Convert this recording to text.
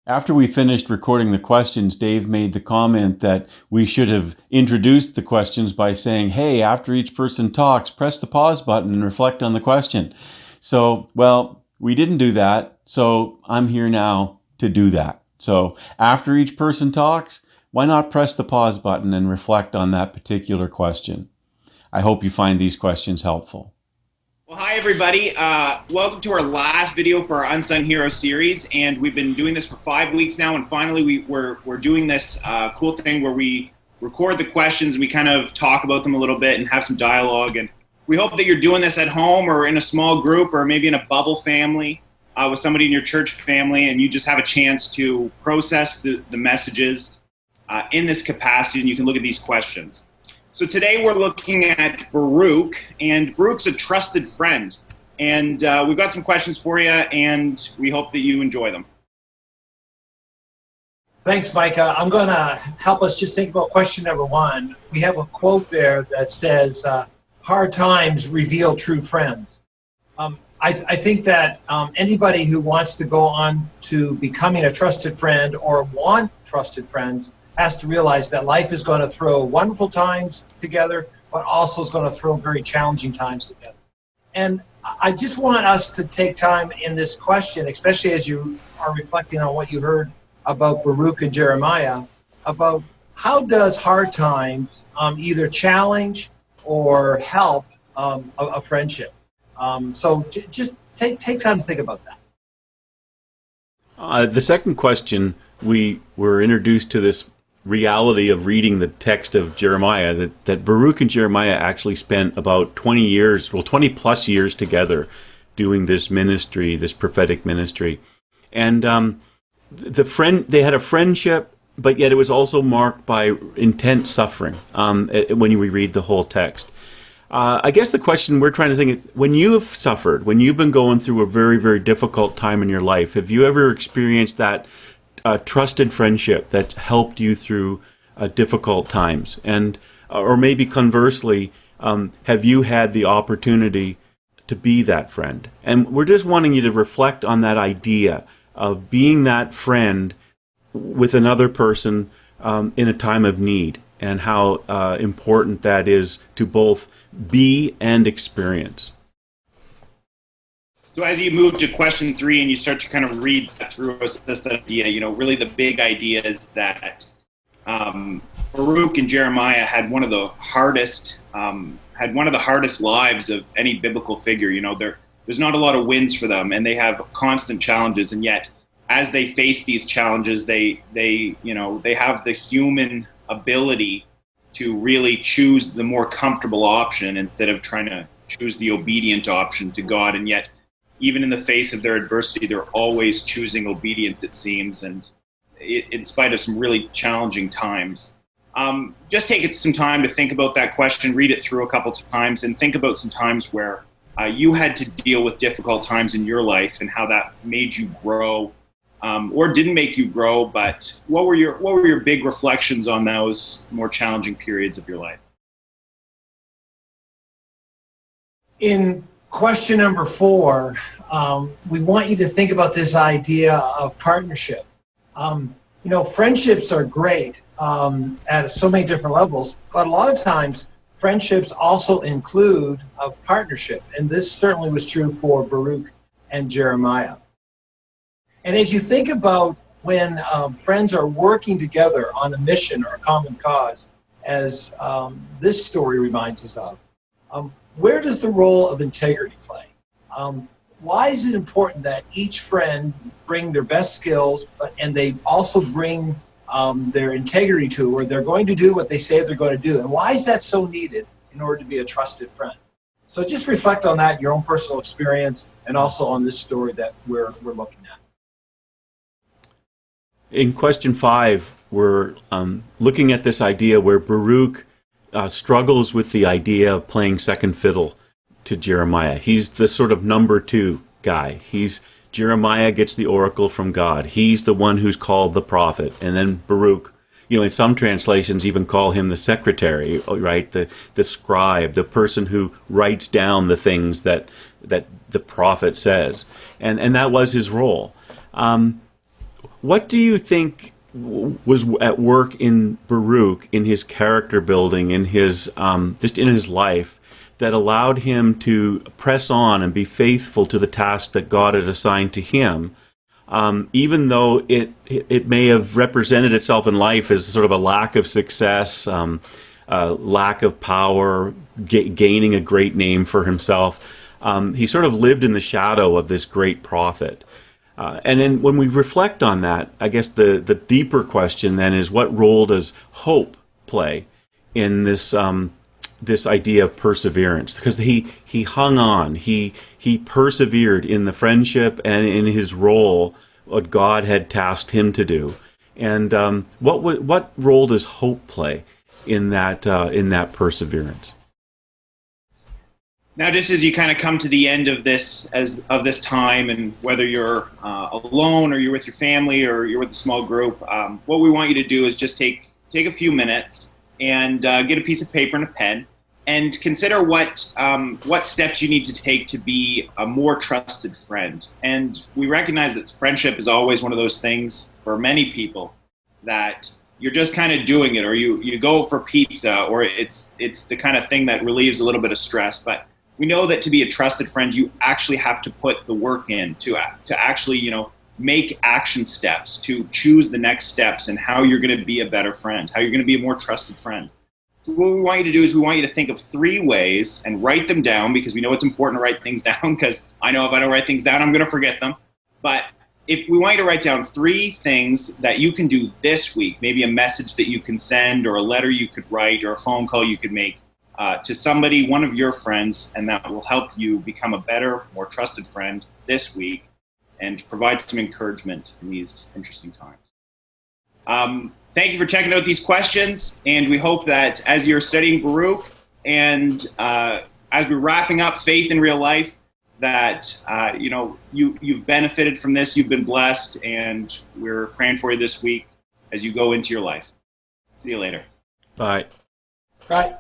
After we finished recording the questions, Dave made the comment that we should have introduced the questions by saying, hey, after each person talks, press the pause button and reflect on the question. So, well, we didn't do that, so I'm here now to do that. So after each person talks, why not press the pause button and reflect on that particular question? I hope you find these questions helpful. Well, hi, everybody. Welcome to our last video for our Unsung Hero series, and we've been doing this for 5 weeks now, and finally we're doing this cool thing where we record the questions and we kind of talk about them a little bit and have some dialogue, and we hope that you're doing this at home or in a small group or maybe in a bubble family with somebody in your church family, and you just have a chance to process the messages in this capacity, and you can look at these questions. So today we're looking at Baruch, and Baruch's a trusted friend. And we've got some questions for you, and we hope that you enjoy them. Thanks, Micah. I'm going to help us just think about question number one. We have a quote there that says, hard times reveal true friends. I think that anybody who wants to go on to becoming a trusted friend or want trusted friends has to realize that life is going to throw wonderful times together, but also is going to throw very challenging times together. And I just want us to take time in this question, especially as you are reflecting on what you heard about Baruch and Jeremiah, about how does hard times either challenge or help a friendship. So just take time to think about that. The second question, we were introduced to this reality of reading the text of Jeremiah, that Baruch and Jeremiah actually spent about 20 years, well, 20 plus years together doing this ministry, this prophetic ministry. And they had a friendship, but yet it was also marked by intense suffering when we read the whole text. I guess the question we're trying to think is, when you have suffered, when you've been going through a very, very difficult time in your life, have you ever experienced that trusted friendship that's helped you through difficult times? And or maybe conversely, have you had the opportunity to be that friend? And we're just wanting you to reflect on that idea of being that friend with another person in a time of need, and how important that is to both be and experience. So as you move to question 3 and you start to kind of read through this idea, really the big idea is that Baruch and Jeremiah had one of the hardest lives of any biblical figure. There's not a lot of wins for them, and they have constant challenges. And yet, as they face these challenges, they have the human ability to really choose the more comfortable option instead of trying to choose the obedient option to God. And yet, even in the face of their adversity, they're always choosing obedience, it seems, and in spite of some really challenging times. Just take some time to think about that question, read it through a couple times, and think about some times where you had to deal with difficult times in your life and how that made you grow, or didn't make you grow, but what were your big reflections on those more challenging periods of your life? In question number 4, we want you to think about this idea of partnership. Friendships are great at so many different levels, but a lot of times friendships also include a partnership, and this certainly was true for Baruch and Jeremiah. And as you think about when friends are working together on a mission or a common cause, as this story reminds us of, where does the role of integrity play? Why is it important that each friend bring their best skills, and they also bring their integrity to, or they're going to do what they say they're going to do? And why is that so needed in order to be a trusted friend? So just reflect on that, your own personal experience, and also on this story that we're looking at. In question 5, we're looking at this idea where Baruch struggles with the idea of playing second fiddle to Jeremiah. He's the sort of number 2 guy. Jeremiah gets the oracle from God. He's the one who's called the prophet. And then Baruch, in some translations even call him the secretary, right? The scribe, the person who writes down the things that the prophet says. And that was his role. What do you think was at work in Baruch, in his character building, in his just in his life, that allowed him to press on and be faithful to the task that God had assigned to him, even though it may have represented itself in life as sort of a lack of success, lack of power, gaining a great name for himself. He sort of lived in the shadow of this great prophet. And then when we reflect on that, I guess the deeper question then is, what role does hope play in this this idea of perseverance? Because he hung on, he persevered in the friendship and in his role, what God had tasked him to do. And what role does hope play in that perseverance? Now, just as you kind of come to the end of this time, and whether you're alone or you're with your family or you're with a small group, what we want you to do is just take a few minutes and get a piece of paper and a pen, and consider what steps you need to take to be a more trusted friend. And we recognize that friendship is always one of those things for many people that you're just kind of doing it, or you go for pizza, or it's the kind of thing that relieves a little bit of stress. But we know that to be a trusted friend, you actually have to put the work in to actually, make action steps, to choose the next steps and how you're going to be a better friend, how you're going to be a more trusted friend. So what we want you to do is we want you to think of 3 ways and write them down, because we know it's important to write things down, because I know if I don't write things down, I'm going to forget them. But if we want you to write down 3 things that you can do this week, maybe a message that you can send, or a letter you could write, or a phone call you could make to somebody, one of your friends, and that will help you become a better, more trusted friend this week and provide some encouragement in these interesting times. Thank you for checking out these questions, and we hope that as you're studying Baruch and as we're wrapping up Faith in Real Life, that you've benefited from this, you've been blessed, and we're praying for you this week as you go into your life. See you later. Bye. Right.